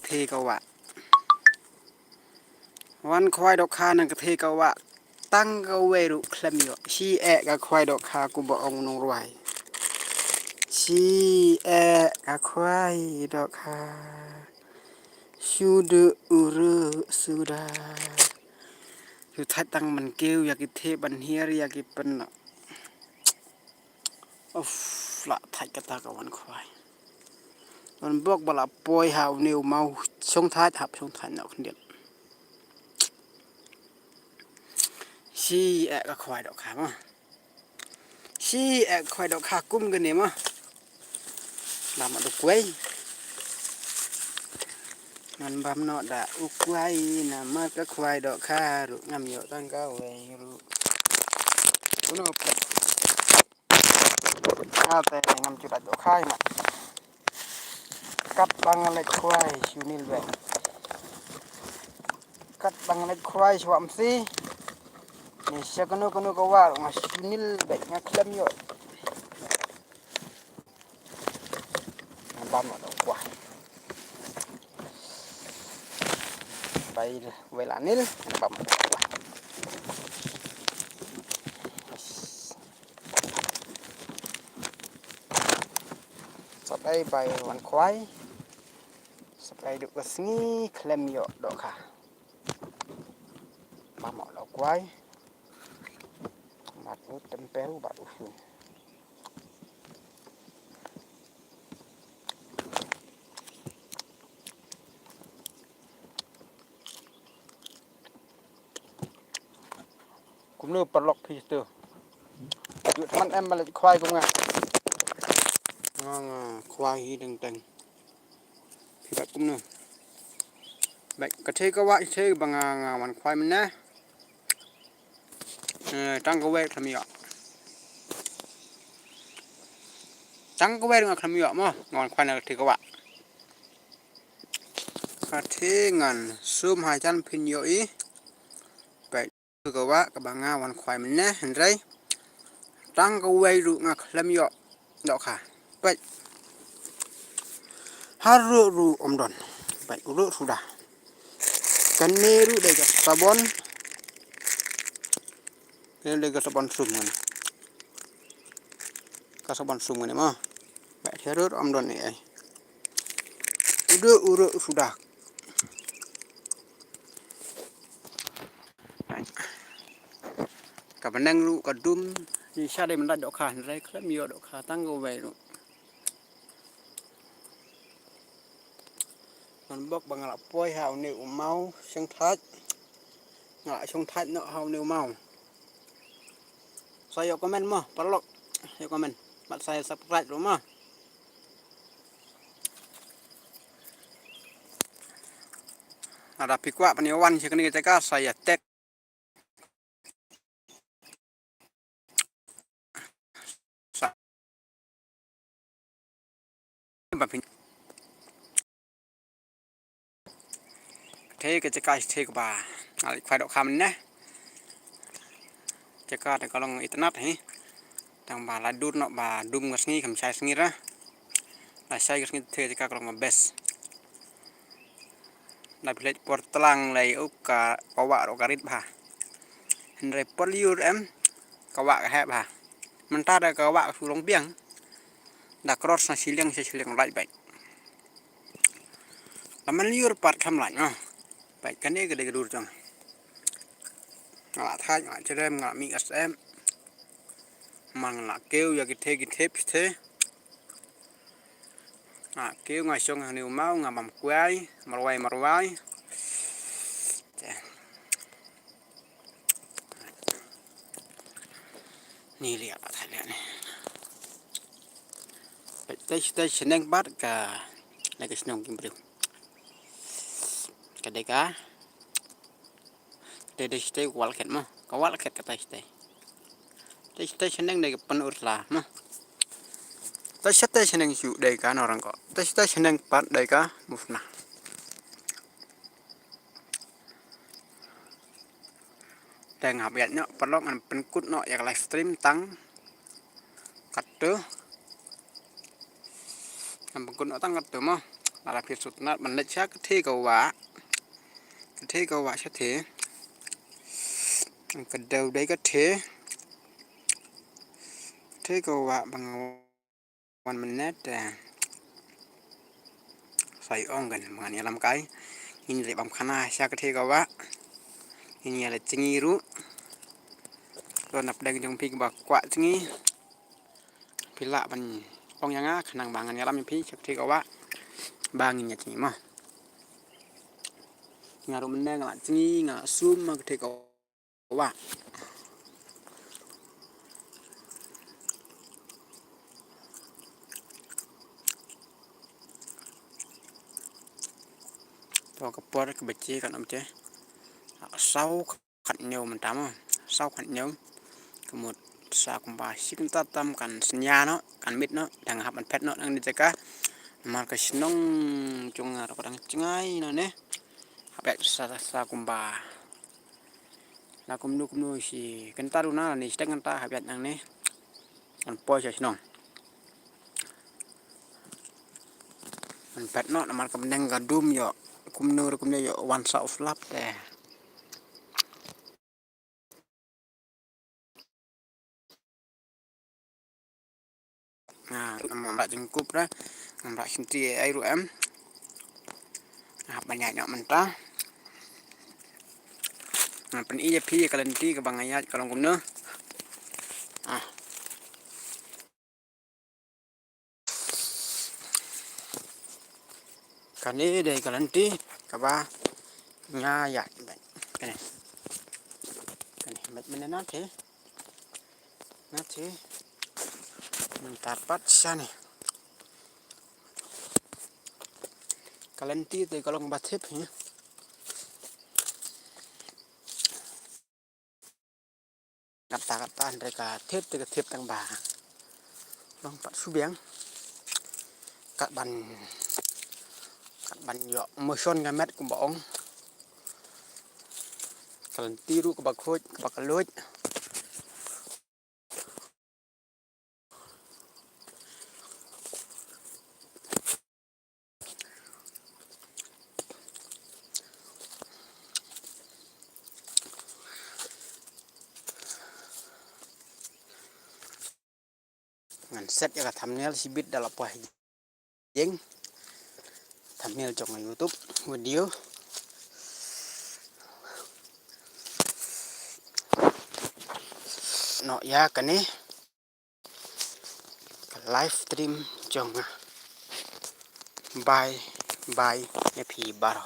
เทกะวะวันควายดอกคานังกะเทกะวะตั้งกะเวรุเคลมยอชีแอกะควายดอกคากูบอกองนงรวยชีแอกะควายดอกคาชูดูอุรุสุดาอยู่ทัดตังมันเกลียวอยากกิเทบันเฮียรอยากกิเป็นอุ๊ฟละทัดกะตากะวันควายมันบอกบลาปอยหาวนิวเมาช่องท้ายทับช่องท้ายเนาะคนเดียวชีแอกควายดอกขามั้งชีแอกควายดอกขากุ้มกันเนี่ยมั้งลำมาดูกล้วยมันบำเนาะด่าอุกไว้น่ะมากก็ควายดอกขารุงามเยอะตั้งเก้าเวรุคุณเอาไปข้าวแต่งามจุดดอกขาน่ะกัดบางอะไรควายชูนิลเวกัดบางอะไรควายชวมซีนี่เชกันนูก็ว่ามาชูนิลเวงักเล่มเยอะบำเนาะดอกควายไปเวลานี้บำเนาะดอกควายสบายไปวันควายสบายดูกระสีเคลมเยอะดอกค่ะบำเนาะดอกควายบาดอุดเต็มเปลวบาดอุดcũng như bật lọc thì từ dụ thằng em mà lại khoai không à khoai hi đừng tình thì bạn cũng nữa bạn có thể có vậy thế bằng màn khoai mình nè trăng có về làm gì ạ trăng có về được làm gì ạ mà ngon khoai này thì các bạn có thể ngàn zoom 200 pin nhiều ý vậy các bạn các bạn ngon khoai mình nè hình đấy trăng có về được làm gì ạ đó cả vậy haru omdon vậy uru sudah kan niru dega sabon ini dega sabon sum kan ka sabon sum kan mah vậy haru omdon ni ai udah uru sudah ka benang lu ka dum ni sa đây mình đặt độ khả đây rất nhiều độ khả tăng go về luôn mình bóc bằng là poi hào nịu mau xương thắt ngại xương thắt nọ hào nịu mau saya comment mah perlu ya comment buat saya subscribe dulu mah ada pikwa peniawan sih kini kita saya tek thế cái cái thế của bà phải độ khăm nhé cái cái này có lòng internet hả thằng bà là đun nọ bà đun cái gì cầm sai gì đó là sai cái thế cái có lòng best là bị portlang này ốc cả có vợ độ carit bà hình này poliur em có vợ hẹp bà mình ta đây có vợ xuống lông biển đã cross là xí liêng lại vậy là mình liur part khăm lại nhá vậy cái này cái đuôi trong là thay nhá cho em là mình em mang là kêu giờ cái thế kêu ngoài sông nhiều máu ngà mầm quái mà quay nì liệt là thay này tây seneng bắt cả này cái seneng kim bưu cái đây cá đây tây quál kẹt mà có quál kẹt cái tây seneng này cái penur là mà tây seneng chịu đây cá nào rằng có tây seneng bắt đây cá một nàแต่งหาแบบเนาะปลอกมันเป็นกุดเนาะอยากไลฟ์สตรีมตั้งกัดเตอมันเป็นกุดเนาะตั้งกัดเตอมั้ง là phiền sụt nát mình lấy chắc thế cầu vạ chắc thế cần đầu đấy có thế cầu vạ bằngวันมันแน่แต่ใส่อ่องกันมันเนี่ยลำไก่ยินเลยบำขนาชากเทกาวะยินเนี่ยเลยจิงีรู้รถนับแดงจงพิกบักกว่าจิงีพิละมันอ่องยังงะขนังบางอันเนี่ยลำยังพิชากเทกาวะบางเนี่ยจิงีมั้งงารุมันแดงละจิงีงาซูมมาเทกาวะพอกระป๋องกระเบจีกันน้ำเจ้เศร้าขัดเหนียวมันทำอ่ะเศร้าขัดเหนียวก็หมดสากุมบาชิกันตัดตามกันสัญญาเนาะกันมิดเนาะดังหับมันเพชรเนาะดังนี้จะกะมาก็ชิน้องจงเราก็ดังจังไงเนาะเนี่ยหับแบบสากุมบาลากุมนูสิกันตาดูน่านี่สิกันตาหับแบบดังนี้มันปล่อยใช่ชิน้องมันเพชรเนาะมันก็มันยังกระดุมอยู่กุมเนี่ยอยู่วันเสาร์ลับแต่nambah jengkup dah nambah senti air em banyaknya mentah pen iya pi kalenti ke bangayat kalau guna kan ini dari kalenti ke bah ngayat kan bet mana nanti dapat sana kalenti tu kalau ngebatip ya kata mereka tip tang bah long pat subiang kat ban yo motion gamet ku bong kalenti ru ke bakoj ke bakaloj ngan set ya thumbnail sibit dalam poh jeng thumbnail trong YouTube video no ya kan ni live stream trong bye ya pi bar